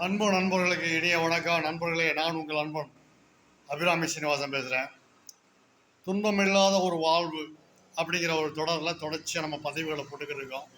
அன்பு நண்பர்களுக்கு இனிய வணக்கம். நண்பர்களே, நான் உங்கள் அன்பன் அபிராமி சீனிவாசன் பேசுகிறேன். துன்பமில்லாத ஒரு வாழ்வு அப்படிங்கிற ஒரு தொடரில் தொடர்ச்சியாக நம்ம பதிவுகளை போட்டுக்கிட்டு இருக்கோம்.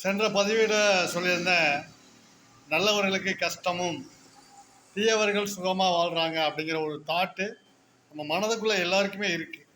சென்ற பதிவில் சொல்லியிருந்தேன், நல்லவர்களுக்கு கஷ்டமும் தீயவர்கள் சுகமாக வாழ்கிறாங்க அப்படிங்கிற ஒரு தாட்டு நம்ம மனதுக்குள்ளே எல்லாருக்குமே இருக்குது.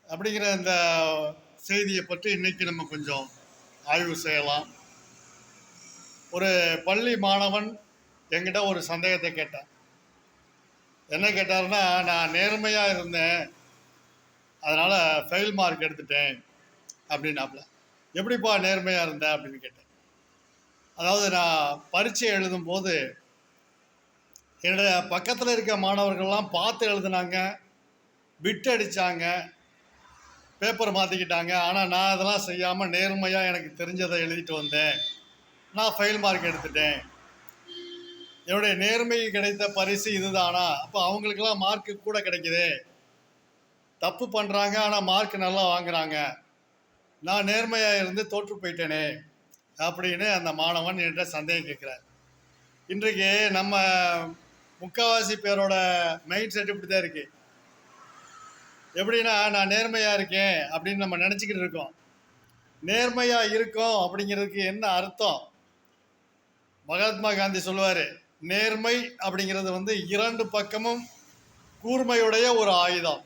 அப்படிங்கிற இந்த செய்தியை பற்றி இன்றைக்கி நம்ம கொஞ்சம் ஆய்வு செய்யலாம். ஒரு பள்ளி மாணவன் என்கிட்ட ஒரு சந்தேகத்தை கேட்டான். என்ன கேட்டாருன்னா, நான் நேர்மையாக இருந்தேன், அதனால் ஃபெயில் மார்க் எடுத்துட்டேன் அப்படின்னாப்புல. எப்படிப்பா நேர்மையாக இருந்தேன் அப்படின்னு கேட்டேன். அதாவது நான் பரீட்சை எழுதும்போது என்னுடைய பக்கத்தில் இருக்க மாணவர்கள்லாம் பார்த்து எழுதுனாங்க, பிட் அடித்தாங்க, பேப்பர் மாற்றிக்கிட்டாங்க. ஆனால் நான் அதெல்லாம் செய்யாமல் நேர்மையாக எனக்கு தெரிஞ்சதை எழுதிட்டு வந்தேன். நான் ஃபெயில் மார்க் எடுத்துட்டேன். என்னுடைய நேர்மைக்கு கிடைத்த பரிசு இதுதானா? அப்போ அவங்களுக்கெல்லாம் மார்க்கு கூட கிடைக்குது. தப்பு பண்ணுறாங்க, ஆனால் மார்க் நல்லா வாங்குறாங்க. நான் நேர்மையாக இருந்து தோற்று போயிட்டேனே அப்படின்னு அந்த மாணவன் என்கிட்ட சந்தேகம் கேட்குறார். இன்றைக்கு நம்ம முக்கால்வாசி பேரோட மைண்ட் செட் இப்படி தான் இருக்குது. எப்படின்னா, நான் நேர்மையாக இருக்கேன் அப்படின்னு நம்ம நினச்சிக்கிட்டு இருக்கோம். நேர்மையாக இருக்கோம் அப்படிங்கிறதுக்கு என்ன அர்த்தம்? மகாத்மா காந்தி சொல்லுவார், நேர்மை அப்படிங்கிறது இரண்டு பக்கமும் கூர்மையுடைய ஒரு ஆயுதம்.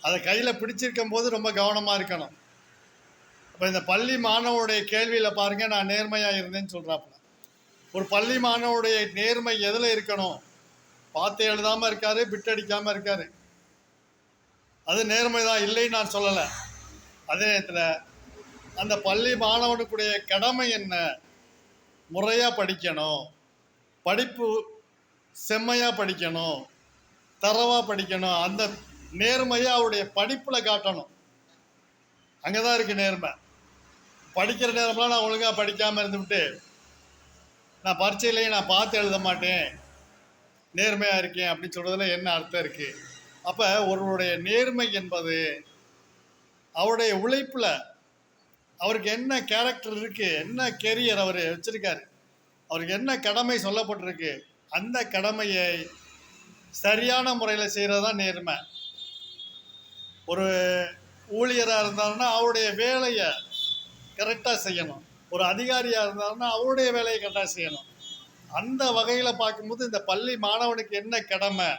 அதை கையில் பிடிச்சிருக்கும் போது ரொம்ப கவனமாக இருக்கணும். இப்போ இந்த பள்ளி மாணவனுடைய கேள்வியில் பாருங்கள், நான் நேர்மையாக இருந்தேன்னு சொல்கிறாப்புல. ஒரு பள்ளி மாணவனுடைய நேர்மை எதில் இருக்கணும்? பார்த்து எழுதாமல் இருக்காரு, பிட் அடிக்காமல் இருக்காரு, அது நேர்மை தான், இல்லைன்னு நான் சொல்லலை. அதே நேரத்தில் அந்த பள்ளி மாணவனுக்குடைய கடமை என்ன? முறையாக படிக்கணும், படிப்பு செம்மையாக படிக்கணும், தரவாக படிக்கணும். அந்த நேர்மையை அவருடைய படிப்பில் காட்டணும். அங்கே தான் இருக்குது நேர்மை. படிக்கிற நேரம்லாம் நான் ஒழுங்காக படிக்காமல் இருந்துவிட்டு நான் பரீட்சையிலேயே நான் பார்த்து எழுத மாட்டேன், நேர்மையாக இருக்கேன் அப்படின்னு சொல்கிறதுல என்ன அர்த்தம் இருக்குது? அப்போ ஒருவருடைய நேர்மை என்பது அவருடைய உழைப்பில் அவருக்கு என்ன கேரக்டர் இருக்குது, என்ன கெரியர் அவர் வச்சுருக்காரு, அவருக்கு என்ன கடமை சொல்லப்பட்டிருக்கு, அந்த கடமையை சரியான முறையில் செய்கிறது தான் நேர்மை. ஒரு ஊழியராக இருந்தாருன்னா அவருடைய வேலையை கரெக்டாக செய்யணும். ஒரு அதிகாரியாக இருந்தாருன்னா அவருடைய வேலையை கரெக்டாக செய்யணும். அந்த வகையில் பார்க்கும்போது இந்த பள்ளி மாணவனுக்கு என்ன கடமை?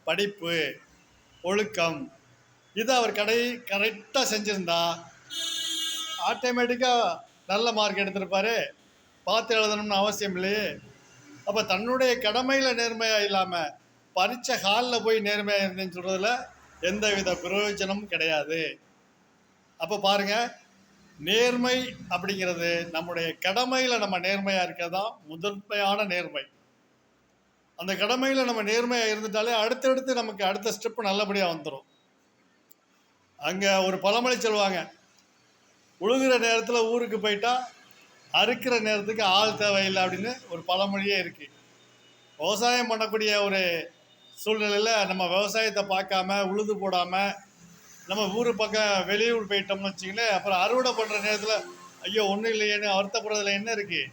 படிப்பு, ஒழுக்கம், இதை அவர் கரெக்டாக செஞ்சுருந்தா ஆட்டோமேட்டிக்காக நல்ல மார்க் எடுத்திருப்பார். பார்த்து எழுதணும்னு அவசியம் இல்லையே. அப்போ தன்னுடைய கடமையில் நேர்மையாக இல்லாமல் பரீட்சை ஹாலில் போய் நேர்மையாக இருந்தேன்னு சொல்கிறதுல எந்த வித பிரயோஜனமும் கிடையாது. அப்போ பாருங்கள், நேர்மை அப்படிங்கிறது நம்முடைய கடமையில் நம்ம நேர்மையாக இருக்கிறது தான் முதன்மையான நேர்மை. அந்த கடமையில் நம்ம நேர்மையாக இருந்துட்டாலே அடுத்தடுத்து நமக்கு அடுத்த ஸ்டெப்பு நல்லபடியாக வந்துடும். அங்கே ஒரு பழமொழி சொல்லுவாங்க, உழுகிற நேரத்தில் ஊருக்கு போயிட்டா அறுக்கிற நேரத்துக்கு ஆள் தேவையில்லை அப்படின்னு ஒரு பழமொழியே இருக்குது. விவசாயம் பண்ணக்கூடிய ஒரு சூழ்நிலையில் நம்ம விவசாயத்தை பார்க்காம உழுது போடாமல் நம்ம ஊர் பக்கம் வெளியூர் போயிட்டோம்னு வச்சிங்களேன், அப்புறம் அறுவடை பண்ணுற நேரத்தில் ஐயோ ஒன்றும் இல்லையேன்னு வருத்தப்படுறதுல என்ன இருக்குது?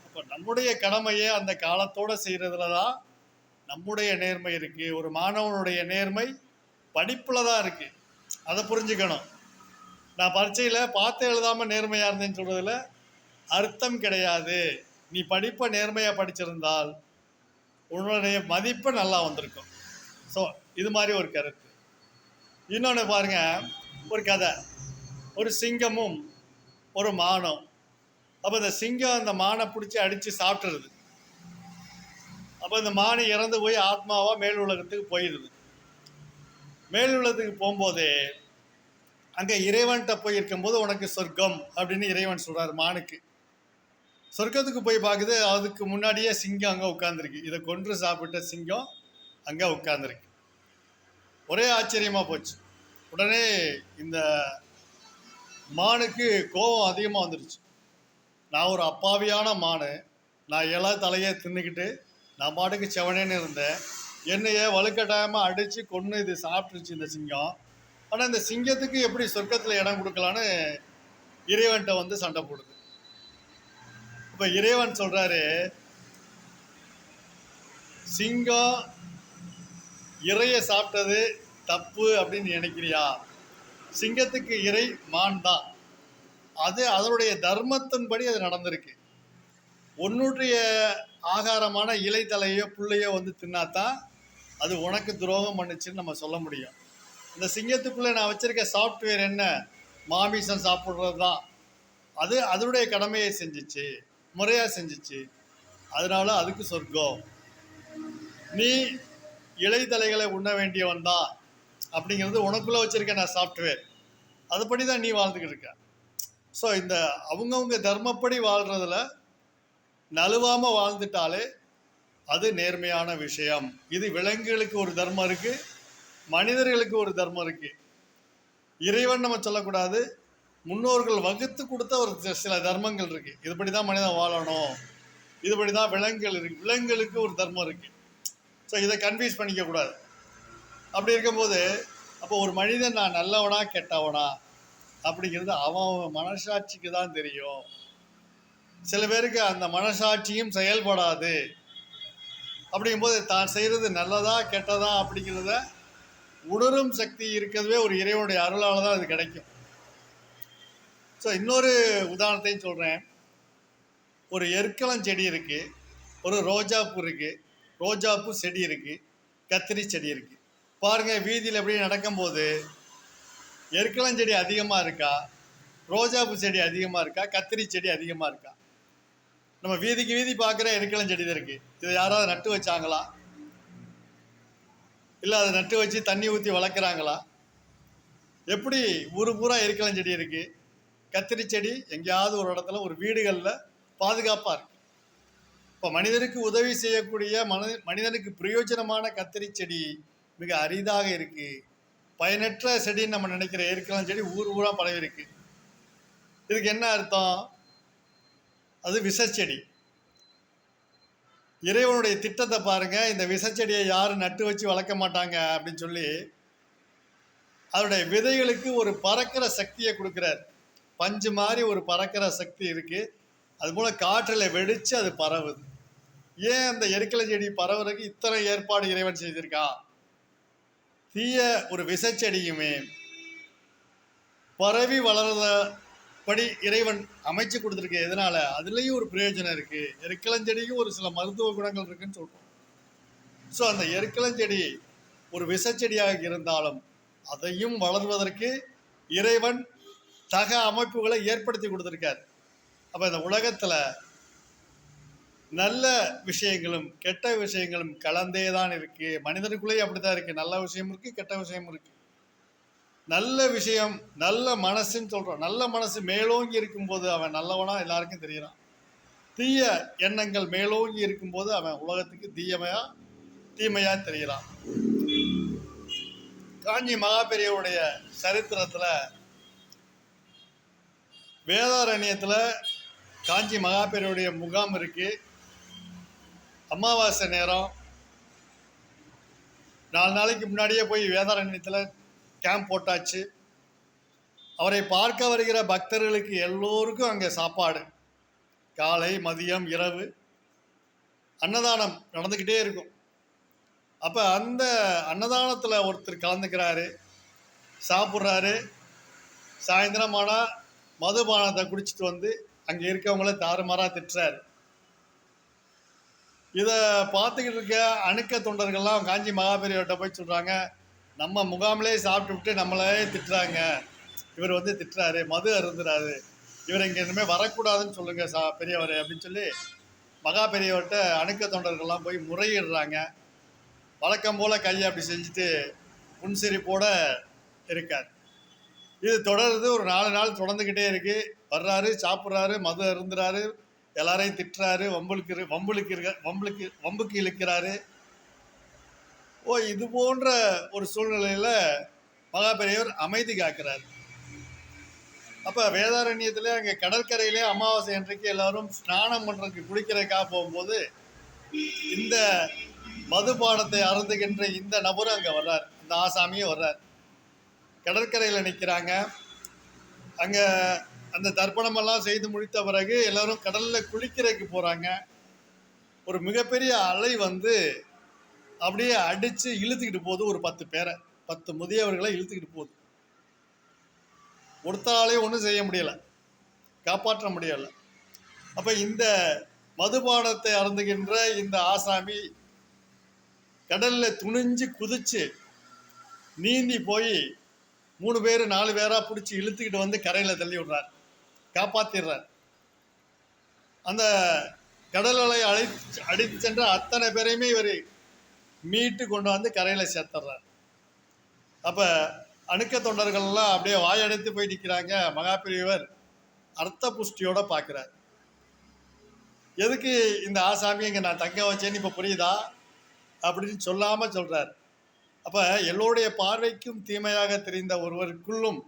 அப்போ நம்முடைய கடமையை அந்த காலத்தோடு செய்கிறதுல தான் நம்முடைய நேர்மை இருக்குது. ஒரு மாணவனுடைய நேர்மை படிப்பில் தான் இருக்குது. அதை புரிஞ்சுக்கணும். நான் பரீட்சையில் பார்த்து எழுதாமல் நேர்மையாக இருந்தேன்னு சொல்கிறதுல அர்த்தம் கிடையாது. நீ படிப்பை நேர்மையாக படிச்சிருந்தால் உன்னுடைய மதிப்பு நல்லா வந்திருக்கும். ஸோ இது மாதிரி ஒரு கருத்து. இன்னொன்று பாருங்கள், ஒரு கதை, ஒரு சிங்கமும் ஒரு மானும். அப்போ இந்த சிங்கம் அந்த மானை பிடிச்சி அடித்து சாப்பிட்ருது. அப்போ இந்த மானு இறந்து போய் ஆத்மாவாக மேல் உலகத்துக்கு போயிடுது. மேல் உலகத்துக்கு போகும்போதே அங்கே இறைவன்கிட்ட போய் இருக்கும்போது உனக்கு சொர்க்கம் அப்படின்னு இறைவன் சொல்கிறார் மானுக்கு. சொர்க்கத்துக்கு போய் பார்க்குது, அதுக்கு முன்னாடியே சிங்கம் அங்கே உட்காந்துருக்கு. இதை கொன்று சாப்பிட்ட சிங்கம் அங்கே உட்காந்துருக்கு. ஒரே ஆச்சரியமாக போச்சு. உடனே இந்த மானுக்கு கோபம் அதிகமாக வந்துடுச்சு. நான் ஒரு அப்பாவியான மானு, நான் எல்லா தலையை தின்னுக்கிட்டு நான் பாட்டுக்கு செவனேன்னு இருந்தேன். என்னையே வலுக்கட்டாயமாக அடித்து கொன்று இது சாப்பிட்டுருச்சு இந்த சிங்கம். ஆனால் இந்த சிங்கத்துக்கு எப்படி சொர்க்கத்தில் இடம் கொடுக்கலான்னு இறைவன்கிட்ட சண்டை போடுது. அப்ப இறைவன் சொல்றாரு, சிங்கம் இறைய சாப்பிட்டது தப்பு அப்படின்னு நினைக்கிறியா? சிங்கத்துக்கு இறை மான் தான். அது அதனுடைய தர்மத்தின்படி அது நடந்திருக்கு. உன்னுடைய ஆகாரமான இலைத்தலையோ புல்லையோ வந்து தின்னாதான் அது உனக்கு துரோகம் பண்ணுச்சுன்னு நம்ம சொல்ல முடியும். இந்த சிங்கத்துக்குள்ளே நான் வச்சிருக்க சாஃப்ட்வேர் என்ன? மாமிசம் சாப்பிட்றது தான். அது அதனுடைய கடமையை செஞ்சிச்சு, முறையாக செஞ்சிச்சு. அதனால அதுக்கு சொர்க்கம். நீ இலைத்தலைகளை உண்ண வேண்டியவன் தான் அப்படிங்கிறது உனக்குள்ளே வச்சிருக்க நான் சாஃப்ட்வேர். அதுபடி தான் நீ வாழ்ந்துக்கிட்டு இருக்க. ஸோ இந்த அவங்கவுங்க தர்மப்படி வாழ்கிறதுல நழுவாமல் வாழ்ந்துட்டாலே அது நேர்மையான விஷயம். இது விலங்குகளுக்கு ஒரு தர்மம் இருக்குது, மனிதர்களுக்கு ஒரு தர்மம் இருக்குது. இறைவன் நம்ம சொல்லக்கூடாது, முன்னோர்கள் வகுத்து கொடுத்த ஒரு சில தர்மங்கள் இருக்குது. இதுபடி தான் மனிதன் வாழணும், இதுபடி தான் விலங்குகள் இருக்குது, விலங்குகளுக்கு ஒரு தர்மம் இருக்குது. ஸோ இதை கன்ஃபியூஸ் பண்ணிக்கக்கூடாது. அப்படி இருக்கும்போது அப்போ ஒரு மனிதன் நான் நல்லவனா கெட்டவனா அப்படிங்கிறது அவன் மனசாட்சிக்கு தான் தெரியும். சில பேருக்கு அந்த மனசாட்சியும் செயல்படாது. அப்படிங்கும்போது தான் செய்கிறது நல்லதா கெட்டதா அப்படிங்கிறத உணரும் சக்தி இருக்கிறதுவே ஒரு இறைவனுடைய அருளால் தான் அது கிடைக்கும். ஸோ இன்னொரு உதாரணத்தையும் சொல்கிறேன். ஒரு எற்களம் செடி இருக்குது, ஒரு ரோஜாப்பூ இருக்குது, ரோஜாப்பூ செடி இருக்குது, கத்திரி செடி இருக்குது. பாருங்கள், வீதியில் எப்படி நடக்கும்போது எற்களஞ்செடி அதிகமாக இருக்கா, ரோஜாப்பூ செடி அதிகமாக இருக்கா, கத்திரி செடி அதிகமாக இருக்கா? நம்ம வீதிக்கு வீதி பார்க்குற எற்களஞ்செடி தான் இருக்குது. இதை யாராவது நட்டு வச்சாங்களா? இல்லை அதை நட்டு வச்சு தண்ணி ஊற்றி வளர்க்குறாங்களா? எப்படி ஊரு பூரா எற்களஞ்செடி இருக்குது, கத்திரி செடி எங்கேயாவது ஒரு இடத்துல ஒரு வீடுகளில் பாதுகாப்பாக இருக்குது. இப்போ மனிதனுக்கு உதவி செய்யக்கூடிய மனிதனுக்கு பிரயோஜனமான கத்திரி செடி மிக அரிதாக இருக்குது. பயனற்ற செடின்னு நம்ம நினைக்கிற எற்களம் செடி ஊர் ஊராக பரவி இருக்கு. இதுக்கு என்ன அர்த்தம்? அது விஷச்செடி. இறைவனுடைய திட்டத்தை பாருங்க. இந்த விஷச்செடியை யாரும் நட்டு வச்சு வளர்க்க மாட்டாங்க அப்படின்னு சொல்லி அதனுடைய விதைகளுக்கு ஒரு பறக்கிற சக்தியை கொடுக்குறார். பஞ்சு மாதிரி ஒரு பறக்கிற சக்தி இருக்கு. அது மூலம் காற்றில் வெடிச்சு அது பரவுது. ஏன் அந்த எருக்கலை செடி பரவுறதுக்கு இத்தனை ஏற்பாடு இறைவன் செய்திருக்கான்? தீய ஒரு விஷச்செடியுமே பரவி வளர்றபடி இறைவன் அமைச்சு கொடுத்துருக்கு. எதனால? அதுலேயும் ஒரு பிரயோஜனம் இருக்குது. எருக்களஞ்செடியும் ஒரு சில மருத்துவ குணங்கள் இருக்குன்னு சொல்கிறோம். ஸோ அந்த எருக்களஞ்செடி ஒரு விஷச்செடியாக இருந்தாலும் அதையும் வளர்வதற்கு இறைவன் தக அமைப்புகளை ஏற்படுத்தி கொடுத்துருக்கார். அப்போ இந்த உலகத்தில் நல்ல விஷயங்களும் கெட்ட விஷயங்களும் கலந்தே தான் இருக்குது. மனிதனுக்குள்ளேயே அப்படி தான் இருக்குது. நல்ல விஷயம் இருக்குது, கெட்ட விஷயம் இருக்குது. நல்ல விஷயம், நல்ல மனசுன்னு சொல்கிறோம். நல்ல மனசு மேலோங்கி இருக்கும்போது அவன் நல்லவனா எல்லாருக்கும் தெரிகிறான். தீய எண்ணங்கள் மேலோங்கி இருக்கும்போது அவன் உலகத்துக்கு தீமையாக தெரிகிறான். காஞ்சி மகாபெரியவருடைய சரித்திரத்தில் வேதாரண்யத்தில் காஞ்சி மகாபெரியவருடைய முகாம் இருக்குது. அமாவாசை நேரம் 4 நாளைக்கு முன்னாடியே போய் வேதாரண்யத்தில் கேம்ப் போட்டாச்சு. அவரை பார்க்க வருகிற பக்தர்களுக்கு எல்லோருக்கும் அங்கே சாப்பாடு. காலை, மதியம், இரவு அன்னதானம் நடந்துக்கிட்டே இருக்கும். அப்போ அந்த அன்னதானத்தில் ஒருத்தர் கலந்துக்கிறாரு, சாப்பிட்றாரு. சாயந்தரம் ஆனால் மதுபானத்தை குடிச்சிட்டு வந்து அங்கே இருக்கவங்கள தாறுமாறாக திட்டுறாரு. இதை பார்த்துக்கிட்டு இருக்க அணுக்க தொண்டர்கள்லாம் காஞ்சி மகாபெரியவர்கிட்ட போய் சொல்கிறாங்க, நம்ம முகாமிலே சாப்பிட்டு விட்டு நம்மளே திட்டுறாங்க, இவர் வந்து திட்டுறாரு, மது அருந்துறாரு, இவர் இங்கே இனிமேல் வரக்கூடாதுன்னு சொல்லுங்கள் பெரியவர் அப்படின்னு சொல்லி மகா பெரியவர்கிட்ட அணுக்க தொண்டர்கள்லாம் போய் முறையிடுறாங்க. வழக்கம் போல் கையை அப்படி செஞ்சுட்டு புன்சிரிப்போட இருக்கார். இது தொடருது. ஒரு 4 நாள் தொடர்ந்துக்கிட்டே இருக்குது. வர்றாரு, சாப்பிட்றாரு, மது அருந்துறாரு, எல்லாரையும் திட்டுறாரு, வம்புக்கு இழுக்கிறாரு. இது போன்ற ஒரு சூழ்நிலையில் மகாபெரியவர் அமைதி காக்கிறார். அப்போ வேதாரண்யத்தில் அங்கே கடற்கரையிலே அமாவாசை அன்றைக்கு எல்லாரும் ஸ்நானம் பண்ணுறதுக்கு குளிக்கிறதுக்காக போகும்போது இந்த மதுபானத்தை அருந்துகின்ற இந்த நபரும் அங்கே வர்றார். அந்த ஆசாமியும் வர்றார். கடற்கரையில் நிற்கிறாங்க. அங்கே அந்த தர்ப்பணமெல்லாம் செய்து முடித்த பிறகு எல்லோரும் கடலில் குளிக்கிறதுக்கு போகிறாங்க. ஒரு மிகப்பெரிய அலை வந்து அப்படியே அடித்து இழுத்துக்கிட்டு போகுது. ஒரு 10 பேரை, 10 முதியவர்களை இழுத்துக்கிட்டு போகுது. ஒருத்தராலையும் ஒன்றும் செய்ய முடியலை, காப்பாற்ற முடியலை. அப்போ இந்த மதுபானத்தை அருந்துகின்ற இந்த ஆசாமி கடலில் துணிஞ்சு குதிச்சு நீந்தி போய் 3 பேர் 4 பேராக பிடிச்சி இழுத்துக்கிட்டு வந்து கரையில் தள்ளி விடுறார், காப்பாற்றிடுறார். அந்த கடல் அலை அடித்து சென்ற அத்தனை பேரையுமே இவர் மீட்டு கொண்டு வந்து கரையில் சேர்த்துறார். அப்போ அணுக்க தொண்டர்கள்லாம் அப்படியே வாயடைத்து போய் நிற்கிறாங்க. மகாபிரியவர் அர்த்த புஷ்டியோட பார்க்குறார். எதுக்கு இந்த ஆசாமி இங்கே நான் தங்க வச்சேன்னு இப்போ புரியுதா அப்படின்னு சொல்லாமல் சொல்கிறார். அப்போ எல்லோருடைய பார்வைக்கும் தீமையாக தெரிந்த ஒருவருக்குள்ளும்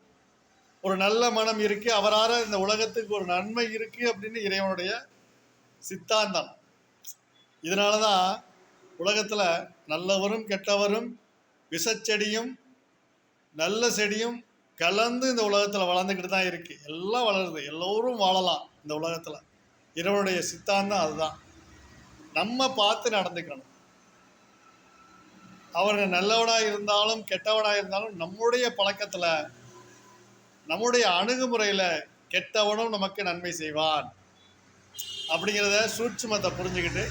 ஒரு நல்ல மனம் இருக்குது, அவரால் இந்த உலகத்துக்கு ஒரு நன்மை இருக்குது அப்படின்னு இறைவனுடைய சித்தாந்தம். இதனால தான் உலகத்தில் நல்லவரும் கெட்டவரும் விஷச்செடியும் நல்ல செடியும் கலந்து இந்த உலகத்தில் வளர்ந்துக்கிட்டு தான் இருக்குது. எல்லாம் வளருது, எல்லோரும் வாழலாம் இந்த உலகத்தில். இறைவனுடைய சித்தாந்தம் அதுதான். நம்ம பார்த்து நடந்துக்கணும். அவர்கள் நல்லவனாக இருந்தாலும் கெட்டவனாக இருந்தாலும் நம்முடைய பழக்கத்தில், நம்முடைய அணுகுமுறையில் கெட்டவனும் நமக்கு நன்மை செய்வான் அப்படிங்கிறத சூட்சுமத்தை புரிஞ்சுக்கிட்டு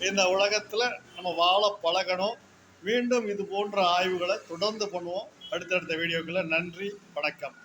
இந்த உலகத்தில் நம்ம வாழ பழகணும். மீண்டும் இது போன்ற ஆய்வுகளை தொடர்ந்து பண்ணுவோம் அடுத்தடுத்த வீடியோக்களில். நன்றி, வணக்கம்.